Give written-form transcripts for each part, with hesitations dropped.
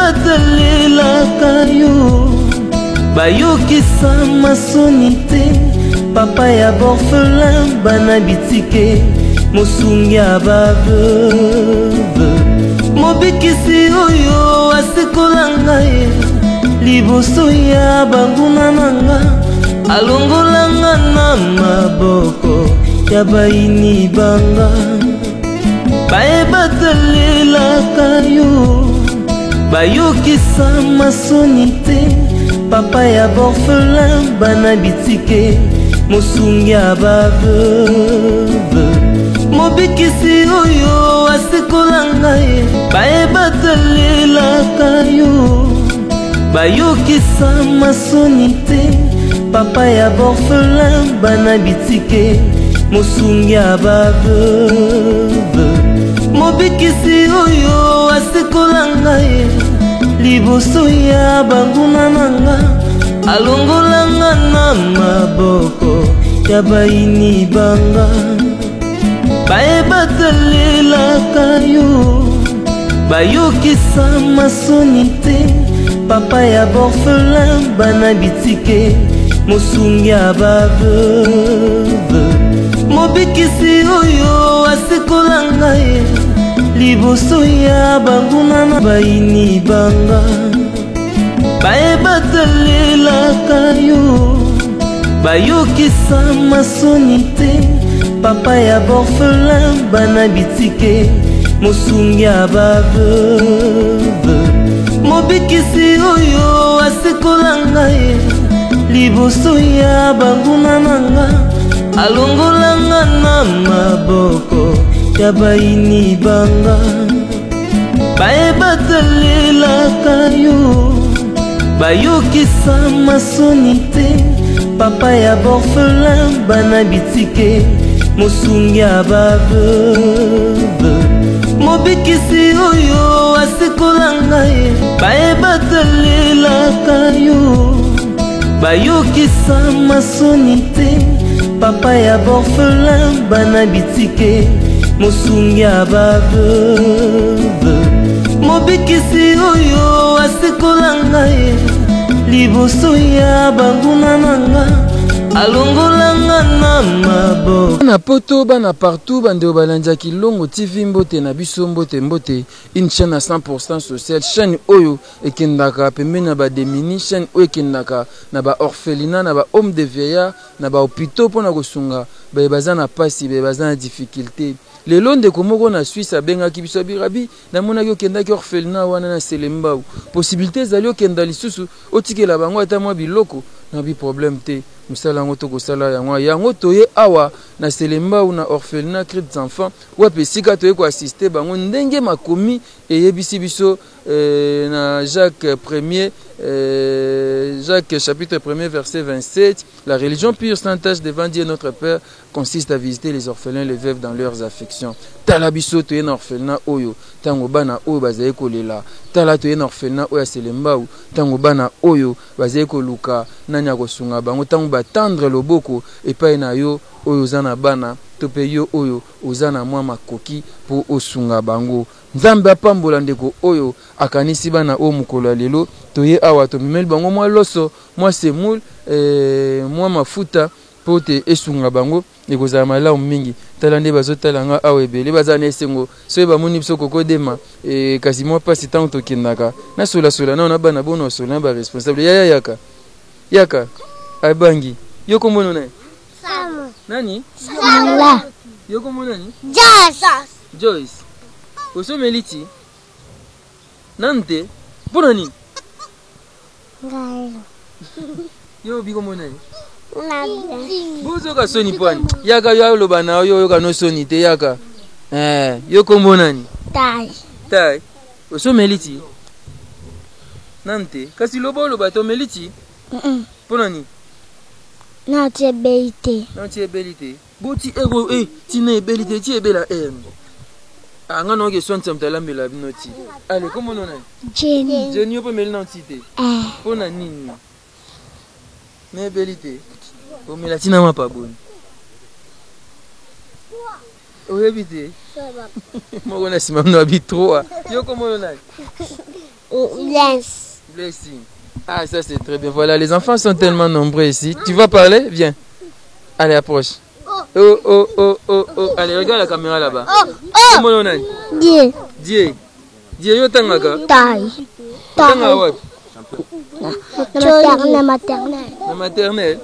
batelelaka yo bayokisa masoni te papa ya borphelin bana bitike mosungi ya baveuve mobikisi oyo asikola ngai liboso ya banguna nanga alongolanga na maboko ya baini banga batelelaka yo bayokisa masoni te papa ya borphelin bana bitike mosungi ya baveuve mobikisi oyo asikola ngai batelelaka yo bayokisa masoni te papa ya borphelin bana bitike mosungi ya baveuve mobikisi oyo asikola ngai liboso ya banguna nanga alongolanga na maboko ya baini banga batelelaka yo bayokisa masoni te papa ya borphelin bana bitike mosungi ya baveuve mobikisi oyo asikola ngai liboso ya banguna na baini banga batelelaka yo bayokisa masoni te papa ya borphelin bana bitike mosungi ya baveuve mobikisi oyo asikola ngai liboso ya banguna nanga alongolanga na maboko ya baini banga batelelaka yo bayokisa masoni te papa ya borphelin bana bitike mosungi ya baveuve mobikisi oyo asikola ngai batelelaka yo bayokisa masoni te papa ya borphelin bana bitike mosungi ya baveuve mobikisi oyo asikola ngai liboso ya banguna nanga alongolanga na maboko na poto bana partout bande balandiaki longo TV mbote na biso mbote une chaîne à 100% sociale chaîne oyo ekendaka pembeni na ba demini chaîne oyo ekendaka na ba orphelinat na ba homme de vieillard na ba hôpitaux pona kosunga baza na pasi baza na difficulté lelo ndeko moko na Suisse abengaki biso birabi namonaki okendaki orphelinat wana na Selembao possibilité ezali okenda lisusu otikela bango ata mwa biloko na bi problème te musala yango tokosala yango toye awa na Selembao na orphelinat Cris des enfants wape esika toye koassiste bango ndenge makomi eyebisi biso na Jacques chapitre 1er verset 27 la religion pure sans tache devant Dieu notre Père consiste à visiter les orphelins les veuves dans leurs afflictions tala biso toye na orphelinat oyo tango bana oyo bazali kolela tala toye na orphelinat oyo ya Selembao tango bana oyo bazali koluka nani akosunga bango tango batendre loboko epai na yo oyo zana bana to pe yo oyo ozana mwa makoki po osunga bango nzambe apambola ndeko oyo akanisi bana o mukolo lelo toye awa to mimeli bango mwa loso mwa semoule mwa mafuta po te esunga bango ekozala malamu mingi tala nde bazotala nga awa ebele baza na esengo soki bamoni biso kokodema kasi mwa pasi ntango tokendaka nasolasola nao na bana bona osola na baresponsable yaka abangi yo kombo nani nani Sala yo kombo nani Joyce osomeliti nante mpona nini yo bikombo nani bozoka soni pwani yaka yo aloba na yo yoka no soni te yaka yo kombo nani tai osomeliti nante kasi loba oloba tomeliti mpona nini Nati ebelite. Boti ego tina ebelite ti ebela anga no ke sonta mtalambela binoti. Ale comment on a? Jenny opo mel nantite. Pona nini? Mais ebelite. O mela tina ma pa boni. O ebite. Mo gona sima no abi 3. Yo comment on a? Blessing. Ah, ça c'est très bien. Voilà, les enfants sont tellement nombreux ici. Tu vas parler? Viens. Allez, approche. Oh, oh, oh, oh, oh. Allez, regarde la caméra là-bas. Comment on a? Dieu. Dieu, yo tangaka. Tanga what? La maternelle.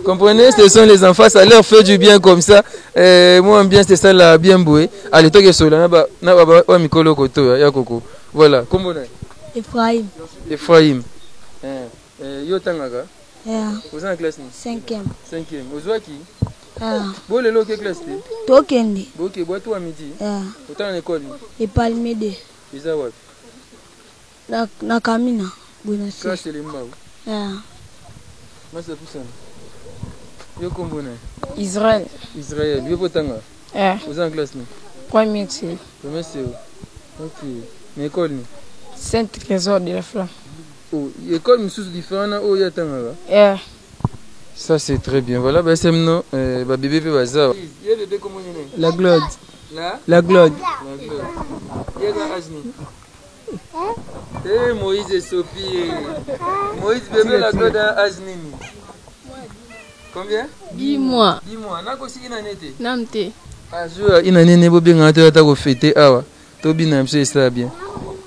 Comprenez, ce sont les enfants, ça leur fait du bien comme ça. Moi, bien, c'est ça, là, bien boué. Allez, toi qui es seul, voilà, comment on a? Ephraim. Yo tangaka. Vous êtes en classe? 5e. 5e. Vous êtes qui? Vous êtes en classe? Tokende. Ok, vous êtes à midi. Vous êtes en école? Et Palmede. Vous êtes où? Na Kamina. Classe c'est les mbao. Moi c'est pour ça. Yo combien? Israël. Israël. Yo potanga. Vous êtes en classe? Premier C. Premier C. Ok. Mais école ni? Saint-Trésor de la Flamme. Oh, école mais sous différent oh ya tanga. Ça c'est très bien. Voilà, bah c'est maintenant bébé fait bazar. Il y a bébé comment il est? La Glode. La Glode. Il y a la Ajni. Moïse et Sophie. Moïse bébé la Glode à Ajni. Combien? 10 mois. 10 mois. N'a aussi une année. Namte. Ah, je une année ne bien ngata ta ko fêter awa. To bina mse ça bien.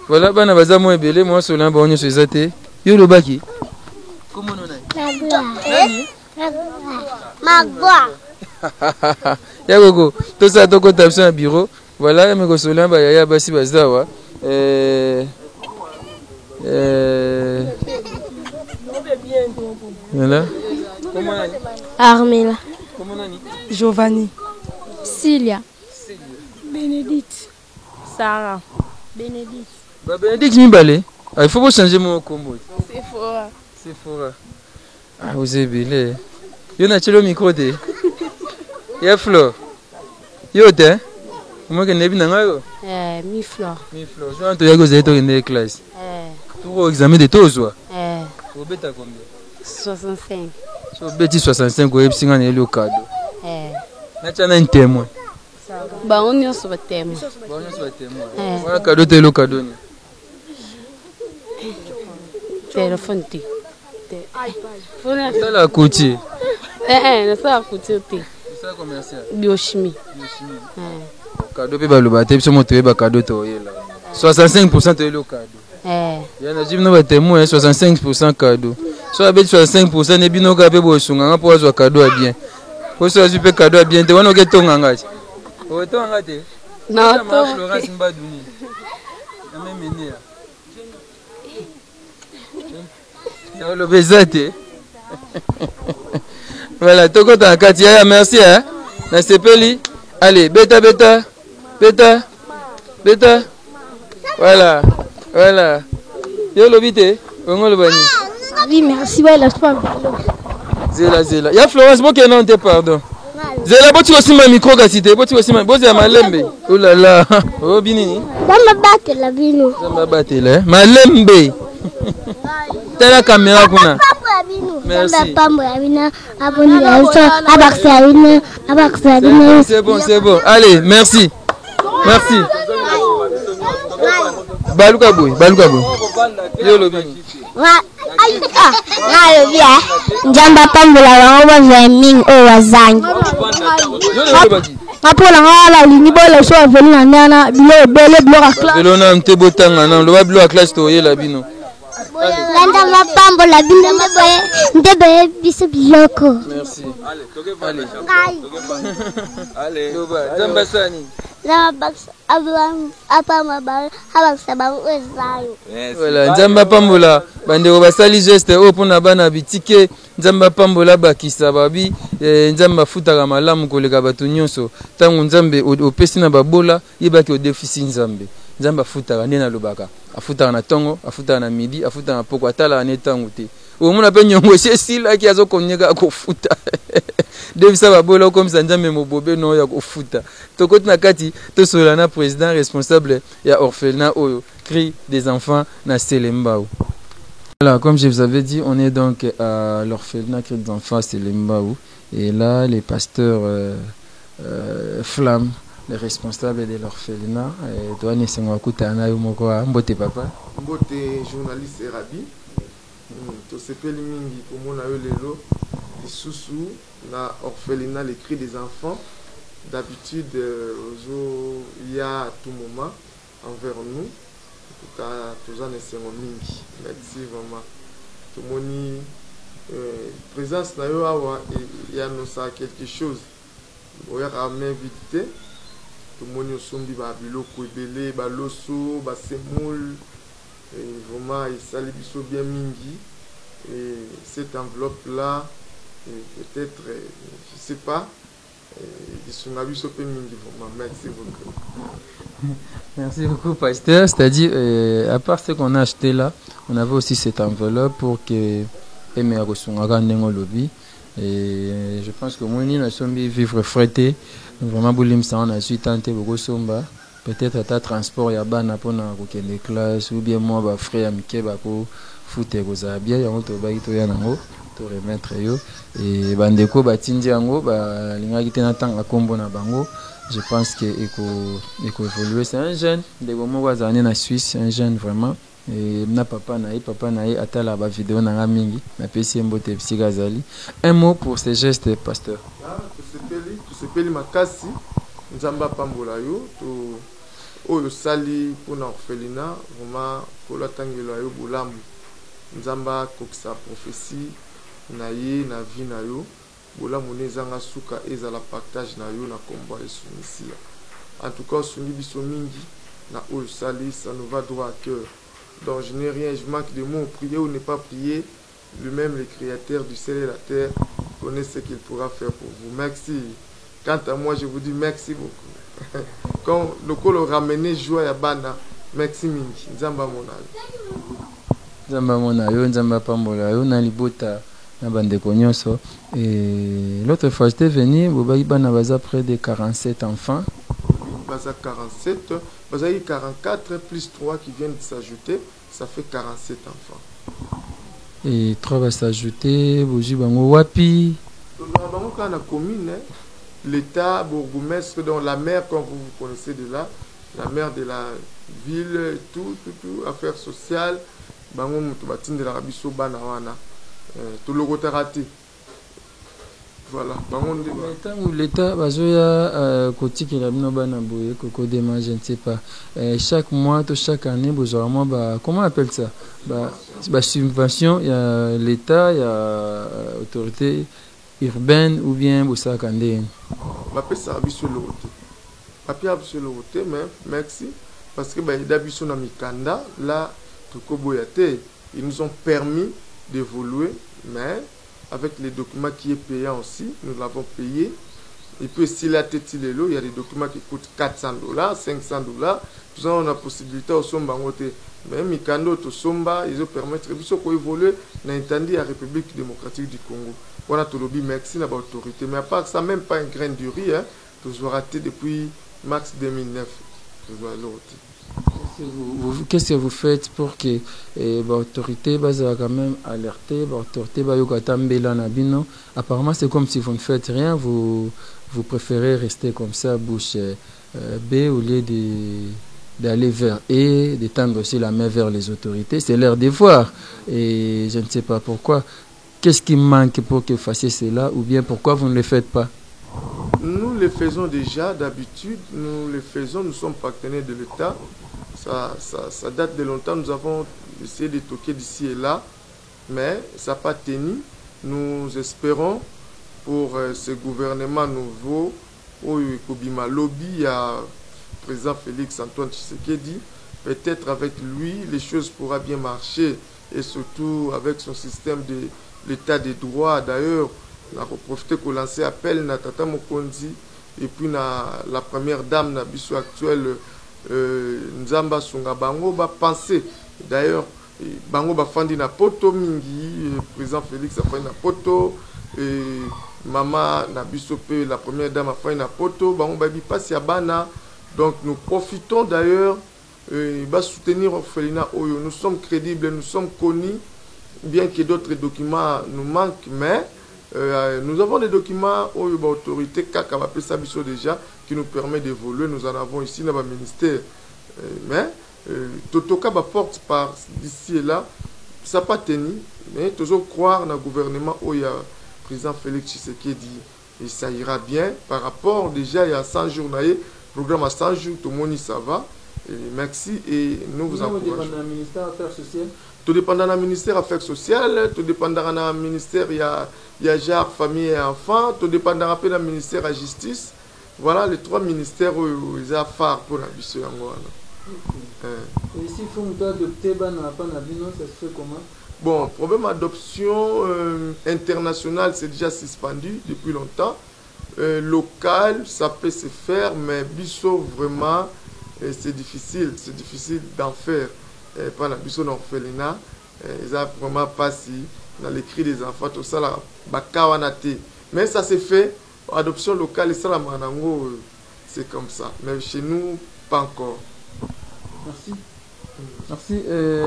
Voilà, bana baza mo ebele mo so lamba onyo so ezate. Yo lo baki. Comment on a? Magua. Ya gogo, tout ça to ko tapso na bureau. Voilà, me ko so lamba ya basi bazawa. Voilà. Comment on a? Armela. Comment on a? Giovanni. Cilia. Bénédicte. Sarah. Bénédicte. Bah Bénédicte Mibale. Il faut pas changer mon combo. C'est fort. C'est fort. Ah, vous êtes belé. Yo na chelo micro te. Ya Flo. Yo te. Comment que nebi nanga yo? Mi Flor. Mi Flo. Je anto ya go zeto in classe. Pour au examen de tozwa. Au beta combien? 65. So beti 65 go epsinga na le cadeau. Na chana un témoin. Ba on yo so témoin. Ba on yo so témoin. Voilà cadeau te le cadeau ni. Téléphone ti. iPad. Ça la coûtier. Ça a coûté. Ça commercial. Biochimie. Cadeau pe ba lo ba te so mo te ba cadeau to yela. 65% te le cadeau. Ya na jim no ba témoin 65% cadeau. So abet 65% ne bino ka pe bo sunga ngapo azwa cadeau bien. Ko so azu pe cadeau bien te wana ke tonga ngati. O tonga te. Non, to Florence Mbaduni. Na même ya. Ya lo bezate. Voilà, toko ta kati ya merci hein. Na sepeli. Allez, beta. Voilà. Yo lobite, on le bani. Oui, merci ouais la femme. Zela. Ya Florence boke non te pardon. Zela boti aussi ma micro gasite, boti aussi ma bozi ya malembe. Oh là là. Oh binini. Zamba batela. Malembe. Tala caméra kuna. Merci. C'est bon. Allez, merci. Baluka boy. Yo lobini. Njamba pambola wango bazaming o wazangi. Yo le baki. Apola ngala lini bola so aveli nana bilo bele bloka class. Belo na mte botanga na lo ba bloka class to yela bino. Landa mapambola bino ndebe biso biloko. Merci. Allez. Loba, zamba sani. Voilà, nzamba pambola bandeko basali geste o pona bana bitike nzamba pambola bakisa babi nzamba futaka malamu koleka bato nyonso tango nzambe opesi na babola yebaki odefisi nzambe futaka nde nalobaka afutaka na tongo afutaka na midi afutaka na poko atala ne tango te omona pe nyongo esilaki azokonyeka akofuta devisa babola okomisa nzambe mobobe no ya kofuta tokoti na kati tosola na président responsable ya orphelinat oyo cri des enfants na Selembao. Voilà, comme je vous avais dit, on est donc à l'orphelinat cri des enfants à Selembao et là les pasteurs Flamme, les responsables de l'orphelinat. Toi, ne sais pas kutana yo moko mbote papa. Mbote journaliste Rabi. To sepeli mingi komona yo lelo lisusu na orphelinat les cris des enfants. D'habitude il y a à tout moment envers nous. En tout cas, tous en essayons mingi. Merci vraiment. Tout le monde présence na yo awa il y a quelque chose. Oya ramé vite. Tout le monde sombi ba biloko ebele ba loso ba semoule et vraiment il sali biso bien mingi et cette enveloppe là peut-être je sais pas disonga biso pe mingi vraiment merci beaucoup. Merci beaucoup pasteur, c'est-à-dire à part ce qu'on a acheté là, on avait aussi cette enveloppe pour que Aimé Rosungara Nengo lobby. Et je pense que moi, nous sommes vivre frété. Vraiment, boulim ça, on a su tenter beaucoup somba. Peut-être à ta transport, il y a ban pour les classes ou bien moi, bah frère, amitié, bah pour foutre aux habits, il y a un autre bail, il y a un autre, pour remettre yo. Et bandeko, bah tindi ango, bah l'inga qui t'entend à combo na bango. Je pense que éco évoluer. C'est un jeune, des moments où on est en Suisse, un jeune vraiment. Et na papa naï atala ba vidéo na mingi na pesi mbote psikazali. Un mot pour ces gestes pasteur. Tu sepeli makasi nzamba pambola yo to oyo sali pona orphelinat vraiment kola tangelo yo bolamu nzamba kokisa prophétie na ye na vie na yo bolamu nezanga suka ezala partage na yo na kombo esumisia. En tout cas sungi biso mingi na oyo sali ça nous va droit à cœur. Donc je n'ai rien, je manque de mots. Prier ou ne pas prier, lui-même le créateur du ciel et la terre connaît ce qu'il pourra faire pour vous. Merci. Quant à moi, je vous dis merci beaucoup. Quand le col ramené joie à Bana, merci mingi. Nzamba monayo. Nzamba monayo, nzamba pambola yo na libota na bandeko nyonso. Et l'autre fois j'étais venu, bobayi bana baza près de 47 enfants. Baza 47, baza 44 plus 3 qui viennent de s'ajouter, ça fait 47 enfants. Et 3 va s'ajouter, boji bango wapi. Bango quand la commune, l'État, bourgmestre, donc la maire, comme vous connaissez de là, la maire de la ville, tout, affaires sociales, bango mutubatine de la Rabiso Banawana, tout le rotarati. Voilà. L'État, côté qui a bien Coco Dema, je ne sais pas. Chaque mois, chaque année, comment on appelle ça? Subvention, il y a l'État, il y a autorité urbaine ou bien Boussa Kandé. Ça mais merci. Parce que là, ils nous ont permis d'évoluer, mais avec les documents qui est payant aussi, nous l'avons payé. Et puis si la tête il est là, il y a des documents qui coûtent $400, $500. Tout ça, on a la possibilité au somba ngote. Mais Mikando to somba, ils ont permis de évoluer dans la République démocratique du Congo. On a tout le bien merci à l'autorité. Mais à part ça, même pas un grain de riz, hein, toujours raté depuis mars 2009. Qu'est-ce que vous faites pour que l'autorité va quand même alerter, l'autorité va y apparemment c'est comme si vous ne faites rien, vous préférez rester comme ça, bouche bée, au lieu d'aller vers et de tendre aussi la main vers les autorités. C'est leur devoir et je ne sais pas pourquoi. Qu'est-ce qui manque pour que vous fassiez cela ou bien pourquoi vous ne le faites pas? Nous le faisons déjà d'habitude, nous sommes partenaires de l'État. Ça date de longtemps, nous avons essayé de toquer d'ici et là, mais ça n'a pas tenu. Nous espérons pour ce gouvernement nouveau, au Kobima Lobby, il y a le président Félix Antoine Tshisekedi, peut-être avec lui, les choses pourront bien marcher, et surtout avec son système de l'état des droits. D'ailleurs, on a profité pour lancer appel à Tata Mokonzi, et puis la première dame, la biso actuelle, Nzamba Sunga Bango ba penser d'ailleurs Bango ba fandi na poto mingi président Félix a fait na poto et maman na bisope la première dame a fait na poto Bango ba bi passe ya bana. Donc nous profitons d'ailleurs ba soutenir orphelinat Oyo. Nous sommes crédibles, nous sommes connus, bien que d'autres documents nous manquent, mais nous avons des documents Oyo ba autorité kaka ba pesa biso déjà qui nous permet d'évoluer. Nous en avons ici dans le ministère. Mais Totoka porte par d'ici et là, ça n'a pas tenu, mais toujours croire dans le gouvernement où il y a le président Félix Tshisekedi, et ça ira bien. Par rapport, déjà, il y a 100 jours, programme à 100 jours, tout le monde ça va. Et merci et nous vous encourageons. Tout dépend du ministère des Affaires sociales. Tout dépend du ministère des Affaires sociales, tout dépend du ministère, il y a genre famille et enfants, tout dépend du ministère de la justice. Voilà les 3 ministères où ils ont phare pour la mission. Et s'il faut adopter, ça se fait comment? Bon, problème d'adoption internationale, c'est déjà suspendu depuis longtemps. Local, ça peut se faire, mais biso vraiment, c'est difficile d'en faire. Pas la biso d'orphelinat, ils ont vraiment passé dans les cris des enfants, tout ça là, mais ça se fait, adoption locale, et ça là, c'est comme ça. Mais chez nous, pas encore. Merci. Merci.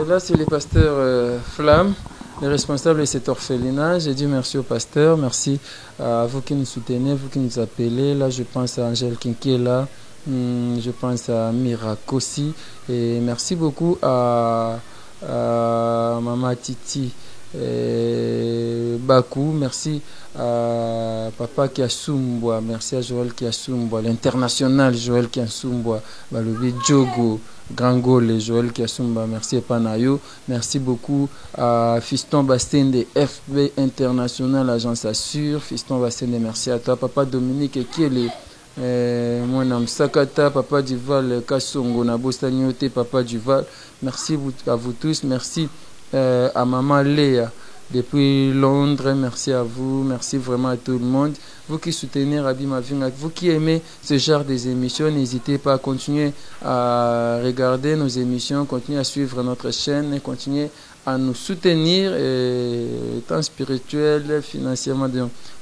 Là, c'est les pasteurs Flamme, les responsables de cet orphelinat. J'ai dit merci au pasteur, merci à vous qui nous soutenez, vous qui nous appelez. Là, je pense à Angèle qui est là, je pense à Mirakosi. Et merci beaucoup à Maman Titi Bakou. Merci à Papa Kiasumbwa, merci à Joël Kiasumbwa, l'international Joël Kiasumbwa, Balobi Djogo, Grand Gaulle, Joël Kiasumbwa, merci Panayo, merci beaucoup à Fiston Bastende, FB International, Agence Assure, Fiston Bastende, merci à toi, Papa Dominique Kiele, mon âme Sakata, Papa Duval, Kassongo, Nabostagnote, Papa Duval, merci à vous tous, merci à Maman Léa. Depuis Londres, merci à vous, merci vraiment à tout le monde. Vous qui soutenez Rabbi Mavingak, vous qui aimez ce genre des émissions, n'hésitez pas à continuer à regarder nos émissions, continuer à suivre notre chaîne et continuer à nous soutenir, tant spirituel, financièrement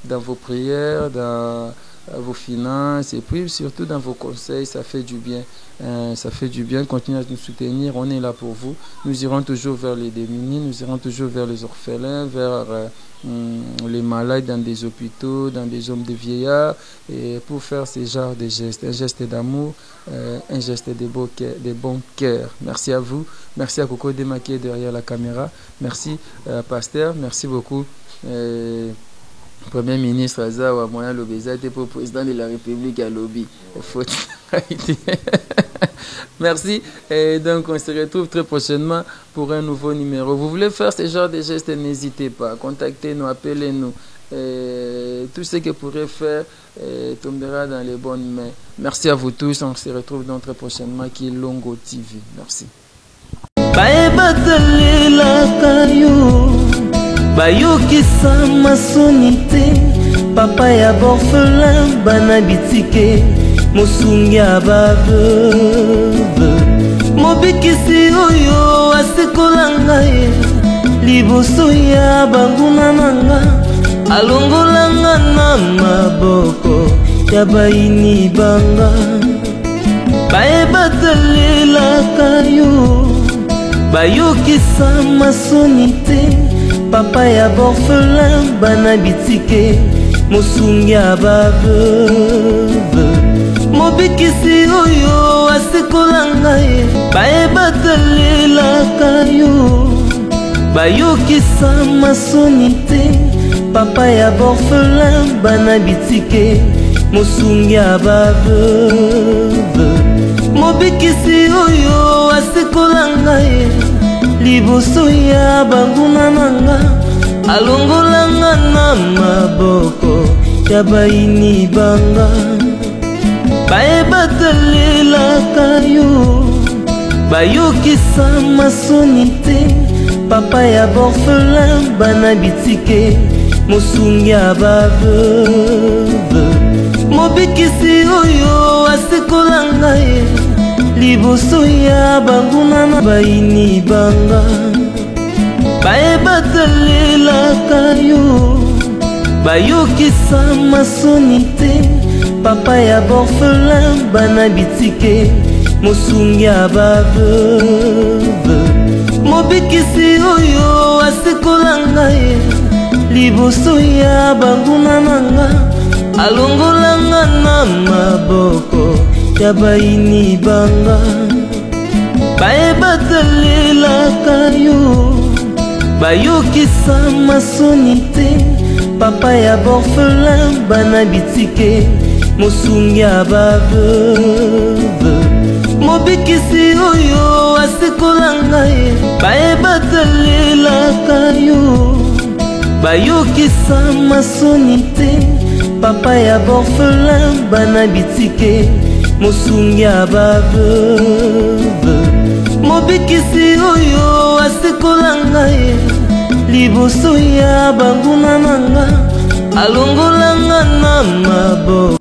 dans vos prières, dans vos finances et puis surtout dans vos conseils. Ça fait du bien. Ça fait du bien. Continuez à nous soutenir. On est là pour vous. Nous irons toujours vers les démunis. Nous irons toujours vers les orphelins, vers les malades dans des hôpitaux, dans des hommes de vieillards, et pour faire ce genre de gestes. Un geste d'amour, un geste de bon cœur. Merci à vous. Merci à Coco Dema qui est derrière la caméra. Merci, pasteur. Merci beaucoup. Premier ministre Azawa Moya Lobeza était pour président de la République à Lobby. Merci. Et donc on se retrouve très prochainement pour un nouveau numéro. Vous voulez faire ce genre de gestes, n'hésitez pas. Contactez-nous, appelez-nous. Tout ce que vous pourrez faire tombera dans les bonnes mains. Merci à vous tous. On se retrouve donc très prochainement qui est Longo TV. Merci. Bayokisa masoni te papa ya borphelin bana bitike mosungi ya baveuve mobikisi oyo asekola ngai liboso ya banguna nanga alongolanga na maboko ya baini banga bayebatelelaka yo bayokisa masoni te papa ya borphelin bana bitike mosungi ya baveuve mobikisi oyo asekola ngai bayebatelelaka yo bayokisa masoni te papa ya borphelin bana bitike mosungi ya baveuve mobikisi oyo asekola ngai liboso ya banguna nanga alongolanga na maboko ya baini banga bayebatelelaka yo bayokisa masoni te papa ya borphelin bana bitike mosungi ya baveuve mobikisi oyo asekola ngai liboso ya banguna na baini banga bayebatelelaka yo bayokisa masoni te papa ya borphelin bana bitike mosungi ya baveuve mobikisi oyo asekola ngai liboso ya banguna nanga alongolanga na maboko ya baini banga bayebatelelaka yo bayokisa masoni te papa ya borfelin bana bitike mosungi ya baveuve mobikisi oyo asekolanga ye bayebatelelaka yo bayokisa masoni te papa ya borfelin bana bitike mosungi ya baveuve mobikisi oyo asekolanga ye liboso ya banguna nanga alongolanga na maboko